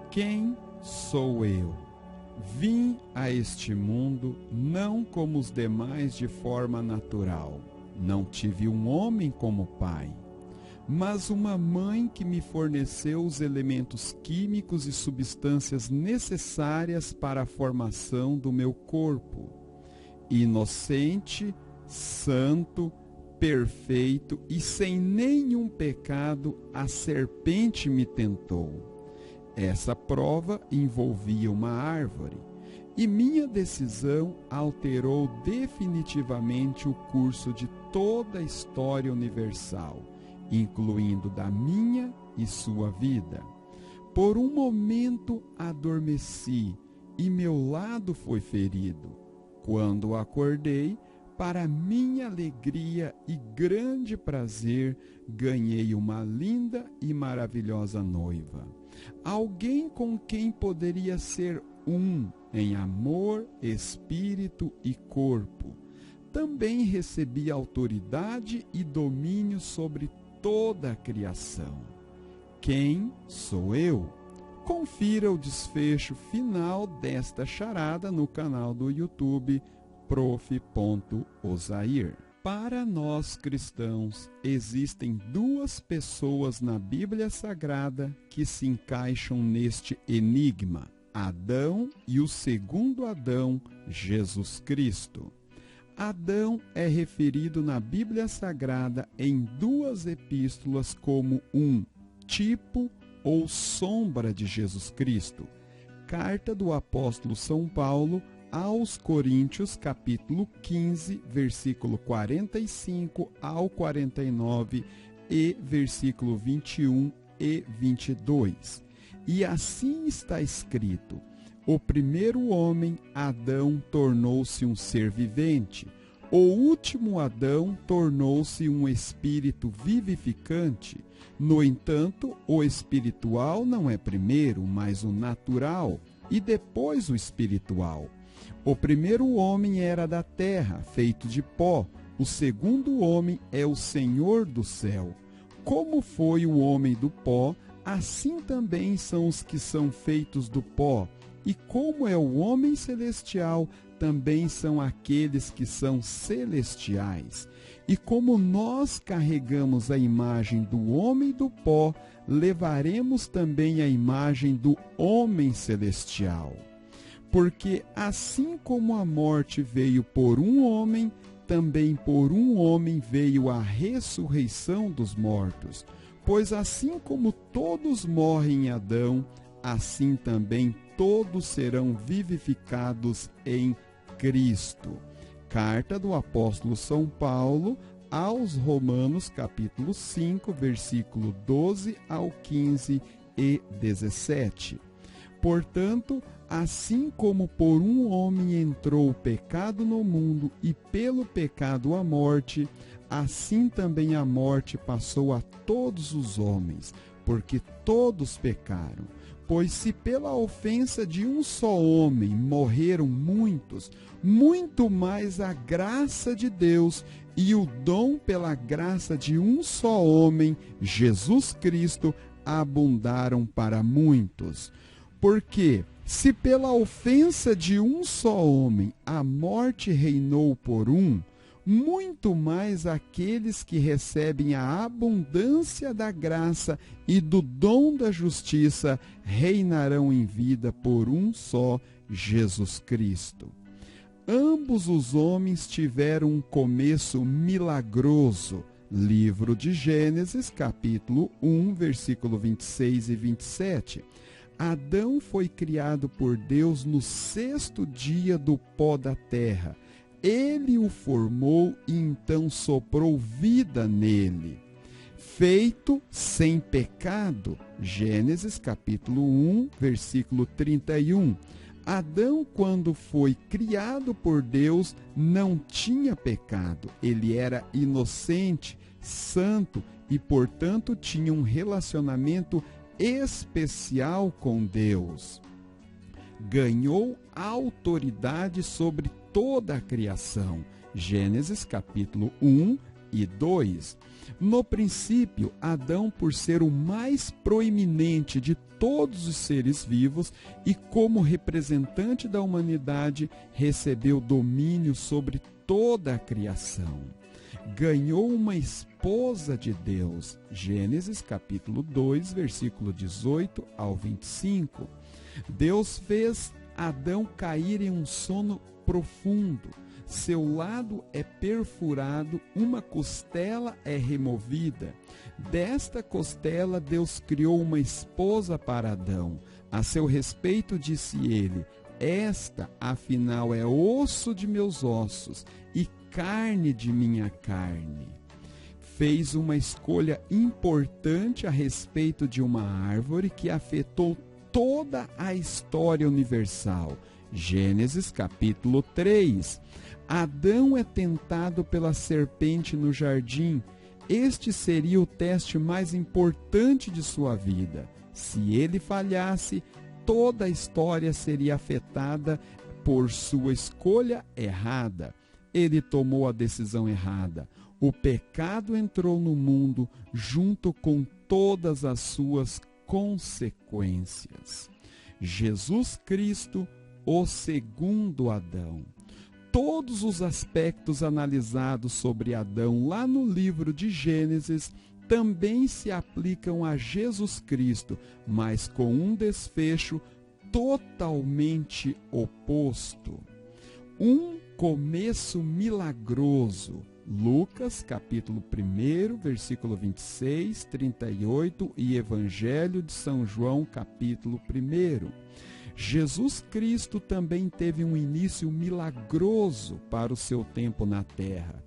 Quem sou eu? Vim a este mundo não como os demais de forma natural. Não tive um homem como pai, mas uma mãe que me forneceu os elementos químicos e substâncias necessárias para a formação do meu corpo. Inocente, santo, perfeito e sem nenhum pecado, a serpente me tentou. Essa prova envolvia uma árvore, e minha decisão alterou definitivamente o curso de toda a história universal, incluindo da minha e sua vida. Por um momento adormeci e meu lado foi ferido. Quando acordei, para minha alegria e grande prazer, ganhei uma linda e maravilhosa noiva. Alguém com quem poderia ser um em amor, espírito e corpo. Também recebi autoridade e domínio sobre toda a criação. Quem sou eu? Confira o desfecho final desta charada no canal do YouTube Prof.Osair. Para nós cristãos, existem duas pessoas na Bíblia Sagrada que se encaixam neste enigma: Adão e o segundo Adão, Jesus Cristo. Adão é referido na Bíblia Sagrada em duas epístolas como um tipo ou sombra de Jesus Cristo. Carta do apóstolo São Paulo aos Coríntios, capítulo 15, versículo 45 ao 49 e versículo 21 e 22. E assim está escrito: o primeiro homem, Adão, tornou-se um ser vivente. O último Adão tornou-se um espírito vivificante. No entanto, o espiritual não é primeiro, mas o natural, e depois o espiritual. O primeiro homem era da terra, feito de pó. O segundo homem é o Senhor do céu. Como foi o homem do pó, assim também são os que são feitos do pó. E como é o homem celestial, também são aqueles que são celestiais. E como nós carregamos a imagem do homem do pó, levaremos também a imagem do homem celestial. Porque assim como a morte veio por um homem, também por um homem veio a ressurreição dos mortos. Pois assim como todos morrem em Adão, assim também todos serão vivificados em Cristo. Carta do apóstolo São Paulo aos Romanos, capítulo 5, versículo 12 ao 15 e 17. Portanto, assim como por um homem entrou o pecado no mundo e pelo pecado a morte, assim também a morte passou a todos os homens, porque todos pecaram. Pois se pela ofensa de um só homem morreram muitos, muito mais a graça de Deus e o dom pela graça de um só homem, Jesus Cristo, abundaram para muitos. Porque se pela ofensa de um só homem a morte reinou por um, muito mais aqueles que recebem a abundância da graça e do dom da justiça reinarão em vida por um só, Jesus Cristo. Ambos os homens tiveram um começo milagroso. Livro de Gênesis, capítulo 1, versículo 26 e 27. Adão foi criado por Deus no sexto dia do pó da terra. Ele o formou e então soprou vida nele. Feito sem pecado. Gênesis capítulo 1, versículo 31. Adão, quando foi criado por Deus, não tinha pecado. Ele era inocente, santo e, portanto, tinha um relacionamento especial com Deus. Ganhou autoridade sobre toda a criação. Gênesis capítulo 1 e 2. No princípio, Adão, por ser o mais proeminente de todos os seres vivos e como representante da humanidade, recebeu domínio sobre toda a criação. Ganhou uma esposa de Deus. Gênesis capítulo 2, versículo 18 ao 25. Deus fez Adão cair em um sono profundo. Seu lado é perfurado, uma costela é removida. Desta costela, Deus criou uma esposa para Adão. A seu respeito, disse ele: esta, afinal, é osso de meus ossos e carne de minha carne. Fez uma escolha importante a respeito de uma árvore que afetou toda a história universal. Gênesis capítulo 3. Adão é tentado pela serpente no jardim. Este seria o teste mais importante de sua vida. Se ele falhasse, toda a história seria afetada por sua escolha errada. Ele tomou a decisão errada. O pecado entrou no mundo junto com todas as suas consequências. Jesus Cristo, o segundo Adão. Todos os aspectos analisados sobre Adão lá no livro de Gênesis também se aplicam a Jesus Cristo, mas com um desfecho totalmente oposto. Um começo milagroso. Lucas, capítulo 1, versículo 26, 38 e Evangelho de São João, capítulo 1. Jesus Cristo também teve um início milagroso para o seu tempo na terra.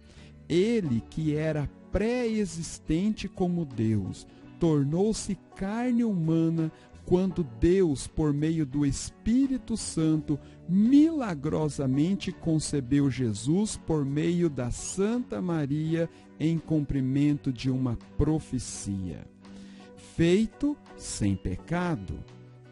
Ele, que era pré-existente como Deus, tornou-se carne humana quando Deus, por meio do Espírito Santo, milagrosamente concebeu Jesus por meio da Santa Maria em cumprimento de uma profecia. Feito sem pecado.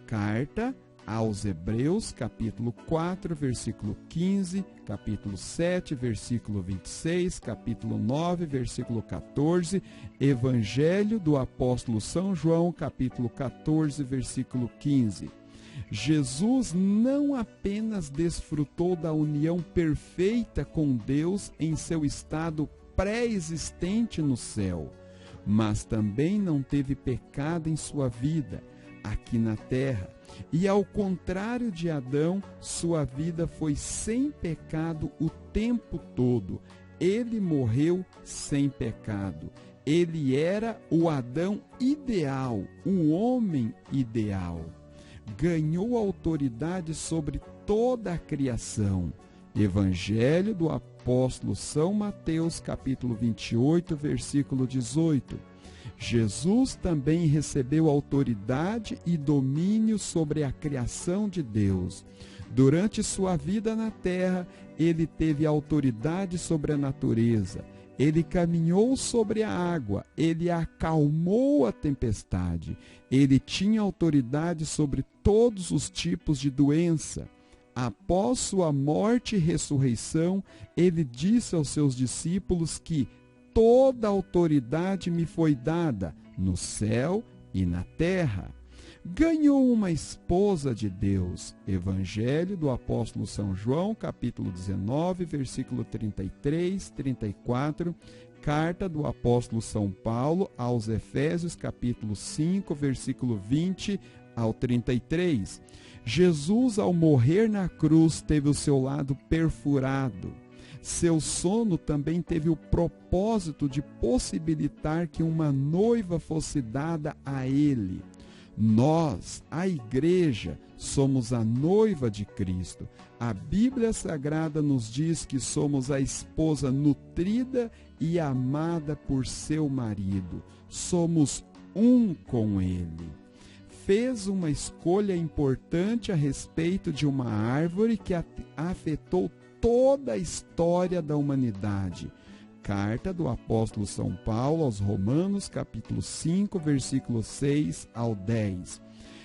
Carta aos Hebreus, capítulo 4, versículo 15, capítulo 7, versículo 26, capítulo 9, versículo 14, Evangelho do apóstolo São João, capítulo 14, versículo 15. Jesus não apenas desfrutou da união perfeita com Deus em seu estado pré-existente no céu, mas também não teve pecado em sua vida aqui na terra. E ao contrário de Adão, sua vida foi sem pecado o tempo todo. Ele morreu sem pecado. Ele era o Adão ideal, o homem ideal. Ganhou autoridade sobre toda a criação. Evangelho do apóstolo São Mateus, capítulo 28, versículo 18. Jesus também recebeu autoridade e domínio sobre a criação de Deus. Durante sua vida na terra, ele teve autoridade sobre a natureza. Ele caminhou sobre a água, ele acalmou a tempestade. Ele tinha autoridade sobre todos os tipos de doença. Após sua morte e ressurreição, ele disse aos seus discípulos que toda autoridade me foi dada no céu e na terra. Ganhou uma esposa de Deus. Evangelho do apóstolo São João, capítulo 19, versículo 33, 34. Carta do apóstolo São Paulo aos Efésios, capítulo 5, versículo 20 ao 33. Jesus, ao morrer na cruz, teve o seu lado perfurado. Seu sono também teve o propósito de possibilitar que uma noiva fosse dada a ele. Nós, a igreja, somos a noiva de Cristo. A Bíblia Sagrada nos diz que somos a esposa nutrida e amada por seu marido. Somos um com ele. Fez uma escolha importante a respeito de uma árvore que afetou toda a história da humanidade. Carta do apóstolo São Paulo aos Romanos, capítulo 5, versículo 6 ao 10.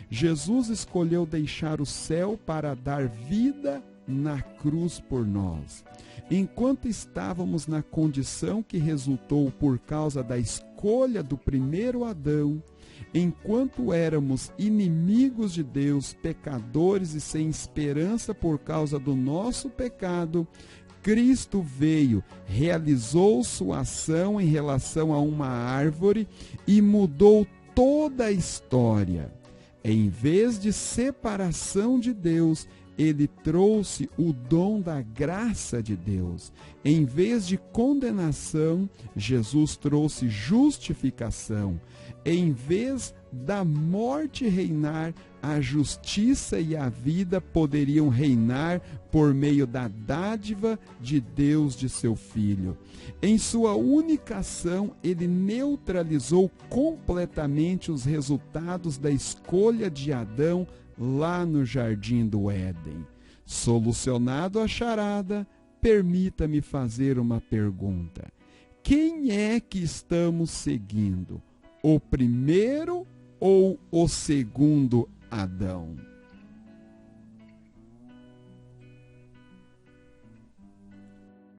Jesus escolheu deixar o céu para dar vida na cruz por nós. Enquanto estávamos na condição que resultou por causa da escolha do primeiro Adão, enquanto éramos inimigos de Deus, pecadores e sem esperança por causa do nosso pecado, Cristo veio, realizou sua ação em relação a uma árvore e mudou toda a história. Em vez de separação de Deus, ele trouxe o dom da graça de Deus. Em vez de condenação, Jesus trouxe justificação. Em vez da morte reinar, a justiça e a vida poderiam reinar por meio da dádiva de Deus de seu Filho. Em sua única ação, ele neutralizou completamente os resultados da escolha de Adão lá no Jardim do Éden. Solucionado a charada, permita-me fazer uma pergunta. Quem é que estamos seguindo? O primeiro ou o segundo Adão?